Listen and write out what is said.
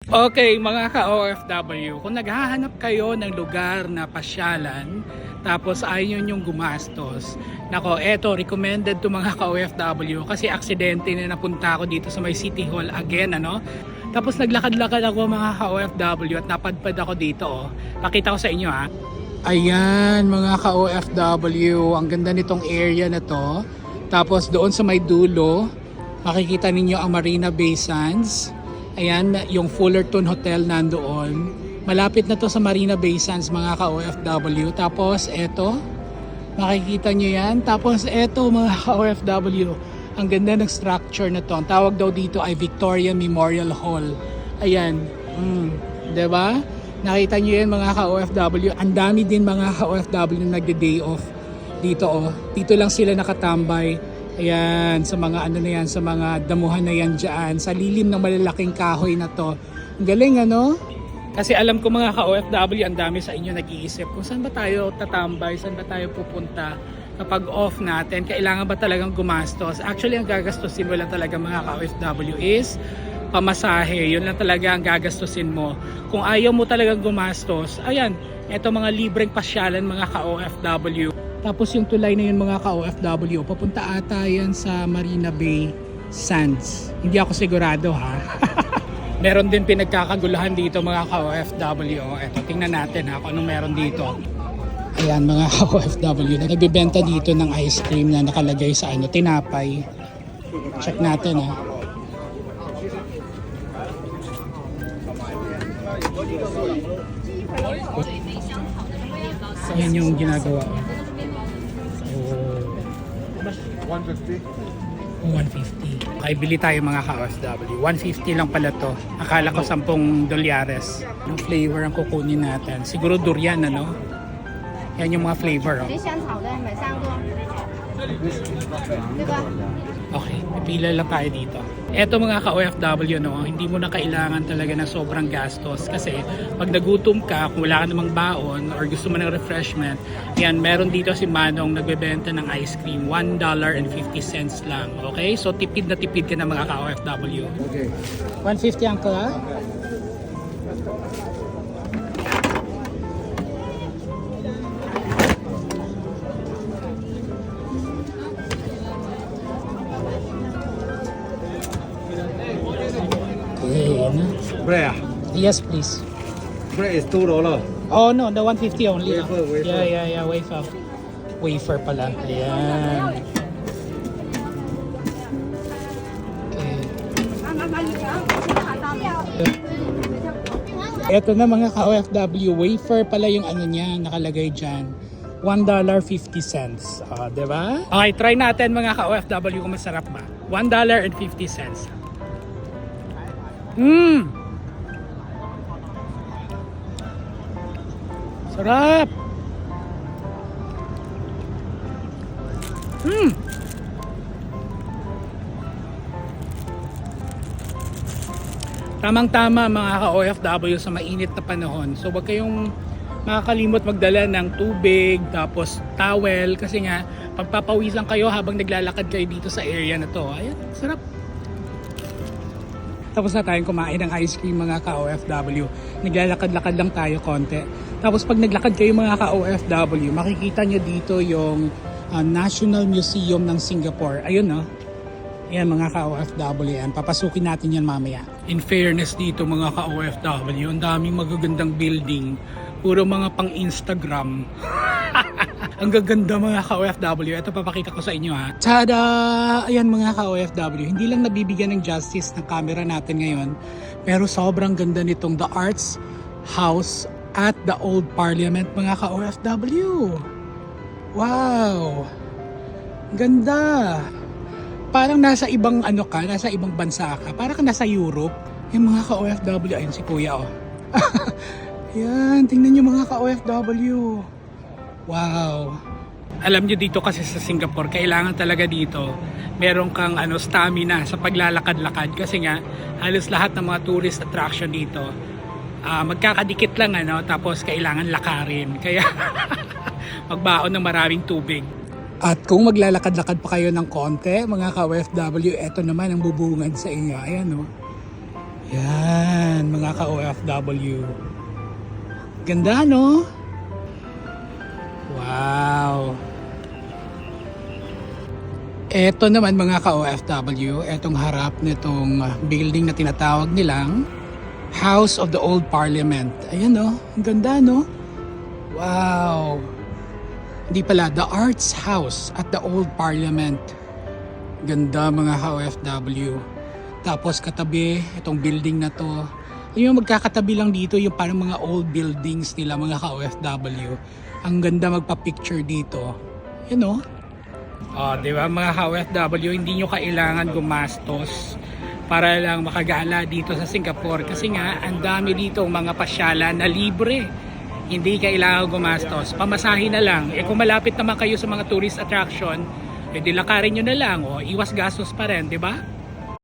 Okay, mga ka-OFW, kung naghahanap kayo ng lugar na pasyalan, tapos ayaw nyo yung gumastos, nako, eto, recommended to mga ka-OFW kasi aksidente na napunta ako dito sa may City Hall again, ano? Tapos naglakad-lakad ako mga ka-OFW at napadpad ako dito, oh. Pakita ko sa inyo, ha. Ayan, mga ka-OFW, ang ganda nitong area na to. Tapos doon sa may dulo, makikita ninyo ang Marina Bay Sands. Ayan, yung Fullerton Hotel nandoon. Malapit na to sa Marina Bay Sands mga ka-OFW. Tapos eto, makikita nyo yan. Tapos eto mga ka-OFW, ang ganda ng structure na to. Ang tawag daw dito ay Victoria Memorial Hall. Ayan, diba? Nakita nyo yan mga ka-OFW. Ang dami din mga ka-OFW na nagde-day off dito. Oh. Dito lang sila nakatambay. Ayan, sa mga ano na yan, sa mga damuhan na yan dyan, sa lilim ng malalaking kahoy na to. Ang galing, ano? Kasi alam ko mga ka-OFW, ang dami sa inyo nag-iisip kung saan ba tayo tatambay, saan ba tayo pupunta kapag off natin, kailangan ba talagang gumastos. Actually, ang gagastusin mo lang talaga mga ka-OFW is pamasahe. Yun lang talaga ang gagastusin mo. Kung ayaw mo talagang gumastos, ayan, eto mga libreng pasyalan mga ka-OFW. Tapos yung tulay na yun mga ka-OFW, papunta ata yan sa Marina Bay Sands. Hindi ako sigurado, ha. Meron din pinagkakaguluhan dito mga ka-OFW. Eto, tingnan natin ha kung anong meron dito. Ayan mga ka-OFW, nagbibenta dito ng ice cream na nakalagay sa ano, tinapay. Check natin ha. Ayan yung ginagawa. 150. 150. Okay, bili tayo mga ka-OFW. 150 lang pala to. Akala ko 10 dolyares. Anong flavor ang kukunin natin? Siguro durian, ano? Yan yung mga flavor, oh. Okay, pipila lang tayo dito. Eto mga ka-OFW, no, hindi mo na kailangan talaga ng sobrang gastos kasi pag nagutom ka, kung wala ka namang baon or gusto mo ng refreshment, yan, meron dito si Manong nagbebenta ng ice cream, $1.50 lang. Okay? So tipid na tipid ka na mga ka-OFW. Okay. 150 uncle, ha? Bread. Yes, please. Bread is $2. Oh no, the 150 only. Wafer. Yeah, wafer. Wafer pala. Ayan. Okay. Ito na mga ka-OFW, wafer pala yung ano niya, nakalagay dyan. $1.50. Diba? Okay, try natin mga ka-OFW kung masarap ba. $1.50. Sarap! Tamang-tama mga ka-OFW sa mainit na panahon. So wag kayong makakalimot magdala ng tubig, tapos towel, kasi nga pagpapawisan kayo habang naglalakad kayo dito sa area na to. Ayan, sarap! Tapos na tayong kumain ng ice cream mga ka-OFW. Naglalakad-lakad lang tayo konti. Tapos pag naglakad kayo mga ka-OFW, makikita nyo dito yung National Museum ng Singapore. Ayun, no? Ayan mga ka-OFW yan. Papasukin natin yan mamaya. In fairness dito mga ka-OFW, ang daming magagandang building. Puro mga pang Instagram. Ang gaganda mga ka-OFW. Ito papakita ko sa inyo, ha. Tada! Ayan mga ka-OFW. Hindi lang nabibigyan ng justice ng camera natin ngayon. Pero sobrang ganda nitong The Arts House at the Old Parliament mga ka-OFW. Wow! Ganda! Parang nasa ibang ano ka, nasa ibang bansa ka. Parang nasa Europe. Yung mga ka-OFW. Ayun si Kuya, oh. Ayan, tingnan nyo mga ka-OFW. Wow. Alam nyo dito kasi sa Singapore, kailangan talaga dito meron kang stamina sa paglalakad-lakad kasi nga halos lahat ng mga tourist attraction dito magkakadikit lang tapos kailangan lakarin. Kaya magbaon ng maraming tubig. At kung maglalakad-lakad pa kayo ng konti, mga ka-OFW, eto naman ang bubungan sa inyo. Ayan, oh. Yan, mga ka-OFW. Ganda, no? Wow. Eto naman mga ka-OFW, etong harap nitong building na tinatawag nilang House of the Old Parliament. Ayan, no? Ang ganda, no? Wow. Hindi pala, the Arts House at the Old Parliament. Ganda mga ka-OFW. Tapos katabi, itong building na to. Yung magkakatabi lang dito, yung parang mga old buildings nila mga ka-OFW. Ang ganda magpa-picture dito. You know? Oh, di ba mga ka-OFW, hindi nyo kailangan gumastos para lang makagala dito sa Singapore. Kasi nga, ang dami dito mga pasyalan na libre. Hindi kailangan gumastos. Pamasahin na lang. Eh kung malapit naman kayo sa mga tourist attraction, eh di lakarin nyo na lang. O, iwas gastos pa rin, di ba?